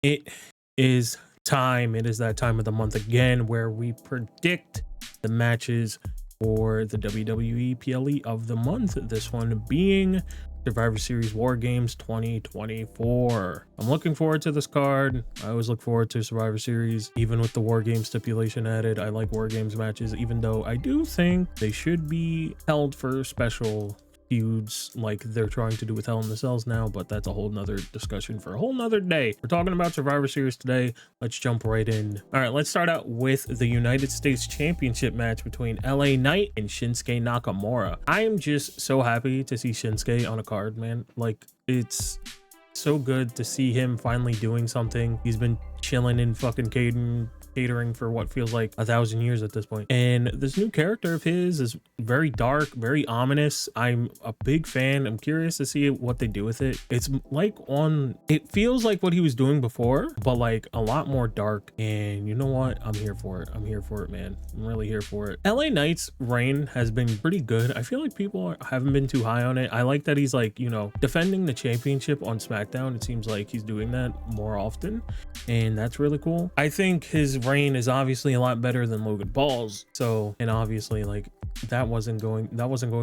It is time. It is that time of the month again where we predict the matches for the WWE PLE of the month. This one being Survivor Series War Games 2024. I'm looking forward to this card. I always look forward to Survivor Series, even with the War Games stipulation added. I like War Games matches, even though I do think they should be held for special feuds like they're trying to do with Hell in the Cells now, but that's a whole nother discussion for a whole nother day. We're talking about Survivor Series today. Let's jump right in. All right, let's start out with the United States Championship match between LA Knight and Shinsuke Nakamura. I am just so happy to see Shinsuke on a card, man. Like, it's so good to see him finally doing something. He's been chilling in fucking catering for what feels like 1,000 years at this point. And this new character of his is very dark, very ominous. I'm a big fan. I'm curious to see what they do with it. It's like it feels like what he was doing before, but like a lot more dark. And you know what? I'm here for it. I'm here for it, man. I'm really here for it. LA Knight's reign has been pretty good. I feel like people haven't been too high on it. I like that he's like, you know, defending the championship on SmackDown. It seems like he's doing that more often, and that's really cool. I think his reign is obviously a lot better than Logan Paul's, so, and obviously like that wasn't going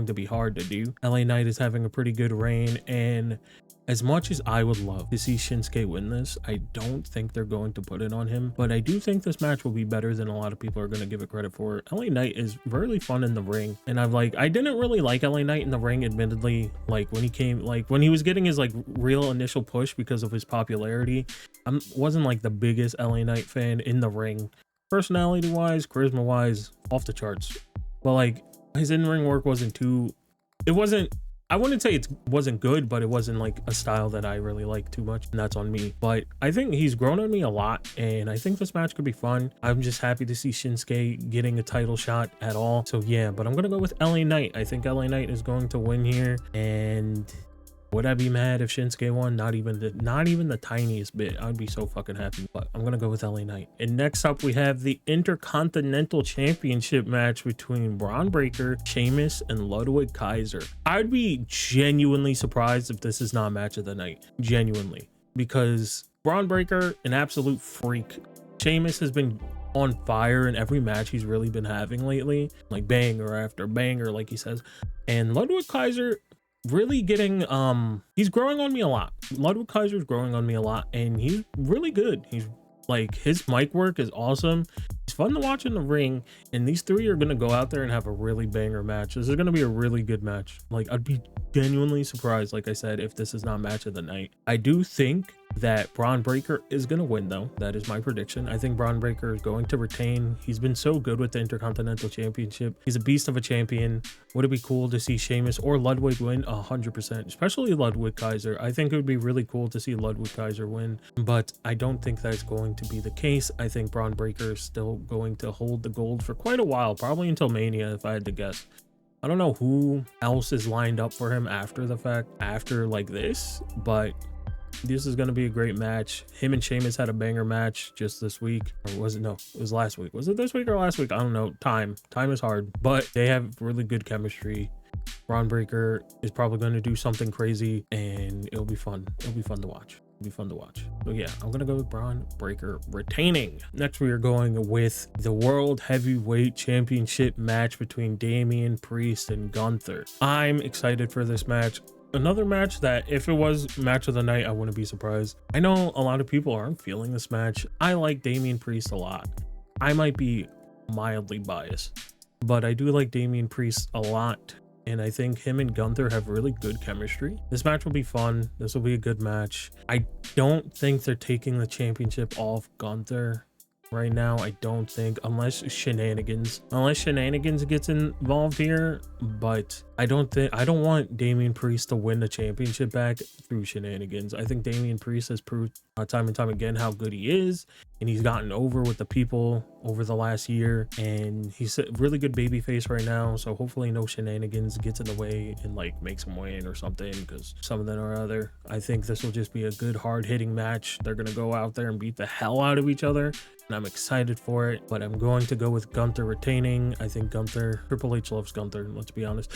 to be hard to do. LA Knight is having a pretty good reign, and as much as I would love to see Shinsuke win this, I don't think they're going to put it on him, but I do think this match will be better than a lot of people are going to give it credit for. LA Knight is really fun in the ring, and I didn't really like LA Knight in the ring, admittedly. Like when he was getting his like real initial push because of his popularity, I wasn't like the biggest LA Knight fan in the ring. Personality wise, charisma wise, off the charts, but like his in-ring work I wouldn't say it wasn't good, but it wasn't like a style that I really like too much, and that's on me. But I think he's grown on me a lot, and I think this match could be fun. I'm just happy to see Shinsuke getting a title shot at all. So yeah, but I'm gonna go with LA Knight. I think LA Knight is going to win here, and would I be mad if Shinsuke won? Not even the tiniest bit. I'd be so fucking happy. But I'm gonna go with LA Knight. And next up, we have the Intercontinental Championship match between Braun Breaker, Sheamus, and Ludwig Kaiser. I'd be genuinely surprised if this is not match of the night. Genuinely, because Braun Breaker, an absolute freak. Sheamus has been on fire in every match he's really been having lately, like banger after banger, like he says. And Ludwig Kaiser, really getting he's growing on me a lot. Ludwig Kaiser's growing on me a lot, and he's really good. He's like, his mic work is awesome. He's fun to watch in the ring, and these three are gonna go out there and have a really banger match. This is gonna be a really good match. Like, I'd be genuinely surprised, like I said, if this is not match of the night. I do think that Braun Breaker is going to win, though. That is my prediction. I think Braun Breaker is going to retain. He's been so good with the Intercontinental Championship. He's a beast of a champion. Would it be cool to see Sheamus or Ludwig win? 100%, especially Ludwig Kaiser. I think it would be really cool to see Ludwig Kaiser win, but I don't think that's going to be the case. I think Braun Breaker is still going to hold the gold for quite a while, probably until Mania, if I had to guess. I don't know who else is lined up for him after the fact, after like this, but this is going to be a great match. Him and Sheamus had a banger match just this week, or was it? No, it was last week. Was it this week or last week? I don't know. Time is hard, but they have really good chemistry. Braun Breaker is probably going to do something crazy, and it'll be fun. It'll be fun to watch. It'll be fun to watch. So yeah, I'm gonna go with Braun Breaker retaining. Next, we are going with the World Heavyweight Championship match between Damian Priest and Gunther. I'm excited for this match. Another match that, if it was match of the night, I wouldn't be surprised. I know a lot of people aren't feeling this match. I like Damian Priest a lot. I might be mildly biased, but I do like Damian Priest a lot, and I think him and Gunther have really good chemistry. This match will be fun. This will be a good match. I don't think they're taking the championship off Gunther right now. I don't think, unless shenanigans gets involved here, but I don't want Damian Priest to win the championship back through shenanigans. I think Damian Priest has proved time and time again how good he is, and he's gotten over with the people over the last year, and he's a really good baby face right now. So hopefully no shenanigans gets in the way and like makes him win or something, because some of them or other. I think this will just be a good hard-hitting match. They're gonna go out there and beat the hell out of each other, and I'm excited for it, but I'm going to go with Gunther retaining. I think Triple H loves Gunther, let's be honest.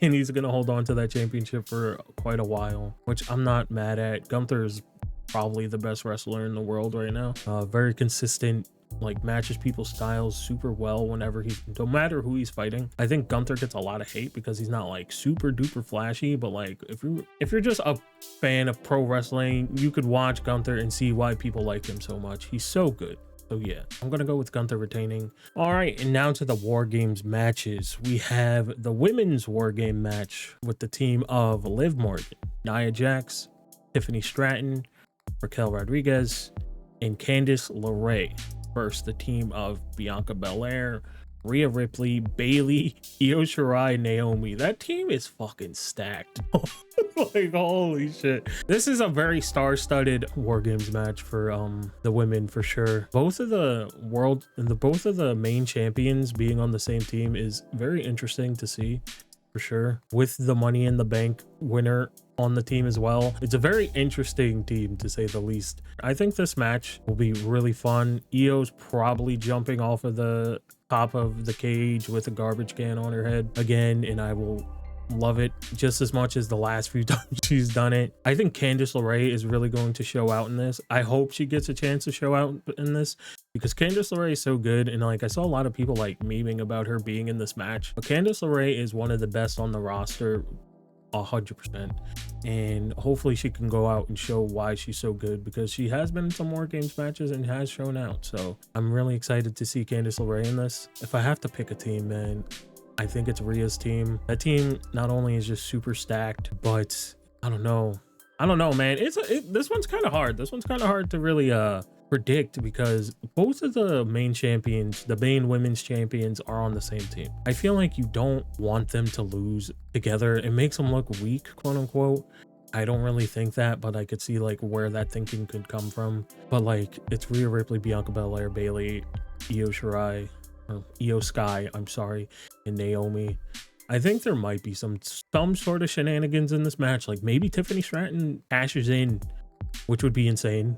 And he's going to hold on to that championship for quite a while, which I'm not mad at. Gunther is probably the best wrestler in the world right now. Very consistent, like matches people's styles super well whenever he's, no matter who he's fighting. I think Gunther gets a lot of hate because he's not like super duper flashy, but like if you're just a fan of pro wrestling, you could watch Gunther and see why people like him so much. He's so good. So yeah, I'm gonna go with Gunther retaining. All right, and now to the War Games matches. We have the women's War Game match with the team of Liv Morgan, Nia Jax, Tiffany Stratton, Raquel Rodriguez, and Candice LeRae versus the team of Bianca Belair, Rhea Ripley, Bayley, Io Shirai, and Naomi. That team is fucking stacked. Like, holy shit. This is a very star-studded War Games match for the women for sure. Both of the both of the main champions being on the same team is very interesting to see for sure. With the Money in the Bank winner on the team as well, it's a very interesting team to say the least. I think this match will be really fun. Io's probably jumping off of the top of the cage with a garbage can on her head again, and I will love it just as much as the last few times she's done it. I think Candice LeRae is really going to show out in this. I hope she gets a chance to show out in this because Candice LeRae is so good, and like I saw a lot of people like memeing about her being in this match, but Candice LeRae is one of the best on the roster 100%, and hopefully she can go out and show why she's so good, because she has been in some War Games matches and has shown out. So I'm really excited to see Candice LeRae in this. If I have to pick a team, man, I think it's Rhea's team. That team not only is just super stacked, but I don't know, man. This one's kind of hard. This one's kind of hard to really predict because both of the main champions, the main women's champions, are on the same team. I feel like you don't want them to lose together. It makes them look weak, quote unquote. I don't really think that, but I could see like where that thinking could come from. But like, it's Rhea Ripley, Bianca Belair, Bayley, Io Shirai, or Io Sky, I'm sorry, and Naomi. I think there might be some sort of shenanigans in this match. Like maybe Tiffany Stratton cashes in, which would be insane.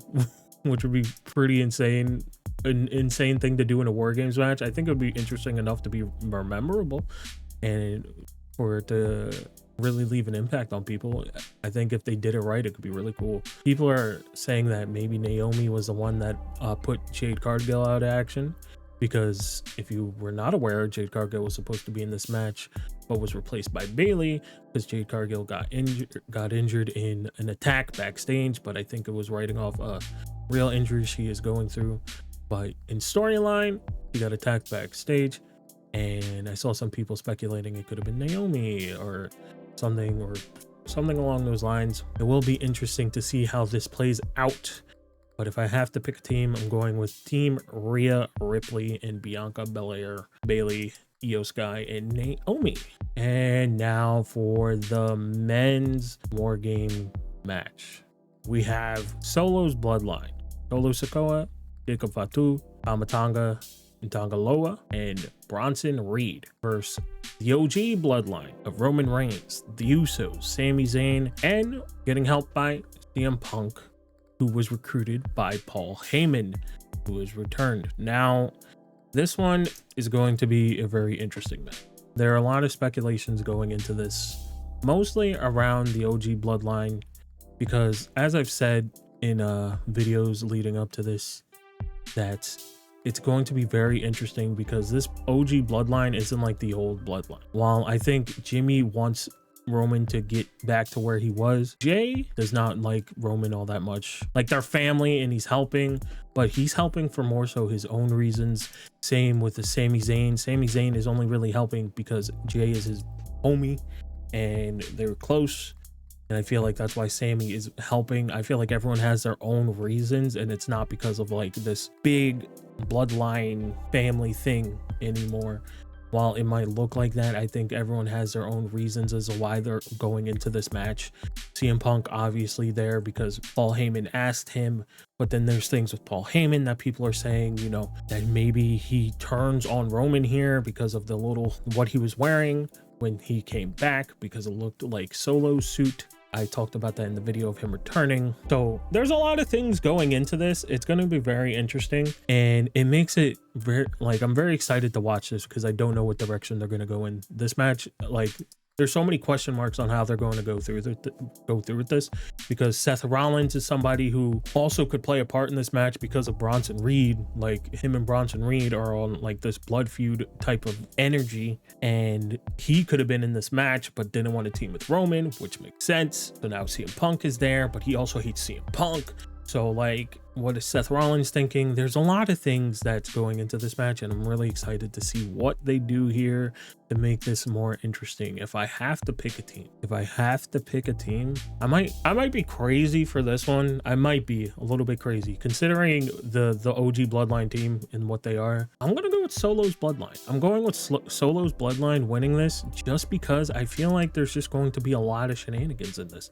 Which would be pretty insane, an insane thing to do in a War Games match. I think it would be interesting enough to be more memorable and for it to really leave an impact on people. I think if they did it right, it could be really cool. People are saying that maybe Naomi was the one that put Jade Cargill out of action, because if you were not aware, Jade Cargill was supposed to be in this match but was replaced by Bayley because Jade Cargill got injured in an attack backstage, but I think it was writing off a real injury she is going through. But in storyline, she got attacked backstage, and I saw some people speculating it could have been Naomi or something along those lines. It will be interesting to see how this plays out. But if I have to pick a team, I'm going with Team Rhea Ripley and Bianca Belair, Bayley, Io Sky, and Naomi. And now for the men's War Game match. We have Solo's Bloodline, Solo Sikoa, Jacob Fatu, Tamatanga, and Tangaloa, and Bronson Reed versus the OG Bloodline of Roman Reigns, the Usos, Sami Zayn, and getting helped by CM Punk, who was recruited by Paul Heyman, who has returned. Now, this one is going to be a very interesting match. There are a lot of speculations going into this, mostly around the OG Bloodline, because as I've said in videos leading up to this, that it's going to be very interesting because this OG Bloodline isn't like the old Bloodline. While I think Jimmy wants Roman to get back to where he was, Jay does not like Roman all that much. Like, they're family and he's helping, but he's helping for more so his own reasons. Same with the Sami Zayn. Sami Zayn is only really helping because Jay is his homie and they're close. And I feel like that's why Sammy is helping. I feel like everyone has their own reasons, and it's not because of like this big bloodline family thing anymore. While it might look like that, I think everyone has their own reasons as to why they're going into this match. CM Punk obviously there because Paul Heyman asked him, but then there's things with Paul Heyman that people are saying, you know, that maybe he turns on Roman here because of what he was wearing when he came back, because it looked like Solo's suit. I talked about that in the video of him returning. So there's a lot of things going into this. It's going to be very interesting, and it makes it very, like, I'm very excited to watch this because I don't know what direction they're going to go in. This match, like, there's so many question marks on how they're going to go through with this, because Seth Rollins is somebody who also could play a part in this match because of Bronson Reed. Like, him and Bronson Reed are on like this blood feud type of energy, and he could have been in this match but didn't want to team with Roman, which makes sense. So now CM Punk is there, but he also hates CM Punk. So like, what is Seth Rollins thinking? There's a lot of things that's going into this match, and I'm really excited to see what they do here to make this more interesting. If I have to pick a team, I might be crazy for this one. I might be a little bit crazy considering the OG Bloodline team and what they are. I'm gonna go with Solo's Bloodline. I'm going with Solo's Bloodline winning this, just because I feel like there's just going to be a lot of shenanigans in this.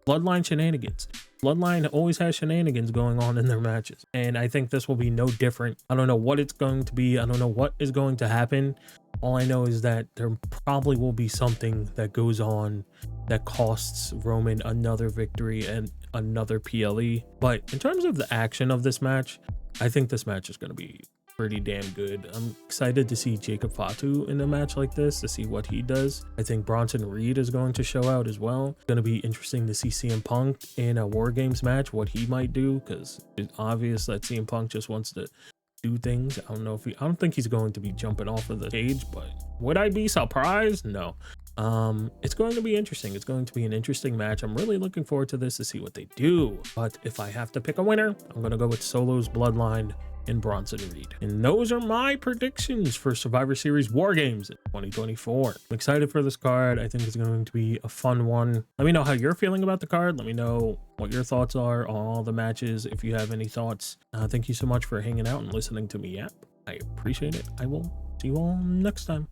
Bloodline shenanigans. Bloodline always has shenanigans going on in their matches, and I think this will be no different. I don't know what it's going to be. I don't know what is going to happen. All I know is that there probably will be something that goes on that costs Roman another victory and another PLE. But in terms of the action of this match, I think this match is going to be pretty damn good. I'm excited to see Jacob Fatu in a match like this, to see what he does. I think Bronson Reed is going to show out as well. It's going to be interesting to see CM Punk in a Wargames match, what he might do, because it's obvious that CM Punk just wants to do things. I don't think he's going to be jumping off of the cage, but would I be surprised? No. It's going to be interesting. It's going to be an interesting match. I'm really looking forward to this, to see what they do. But if I have to pick a winner, I'm going to go with Solo's Bloodline and Bronson Reed. And those are my predictions for Survivor Series Wargames in 2024. I'm excited for this card. I think it's going to be a fun one. Let me know how you're feeling about the card. Let me know what your thoughts are on all the matches, if you have any thoughts. Thank you so much for hanging out and listening to me yap. I appreciate it. I will see you all next time.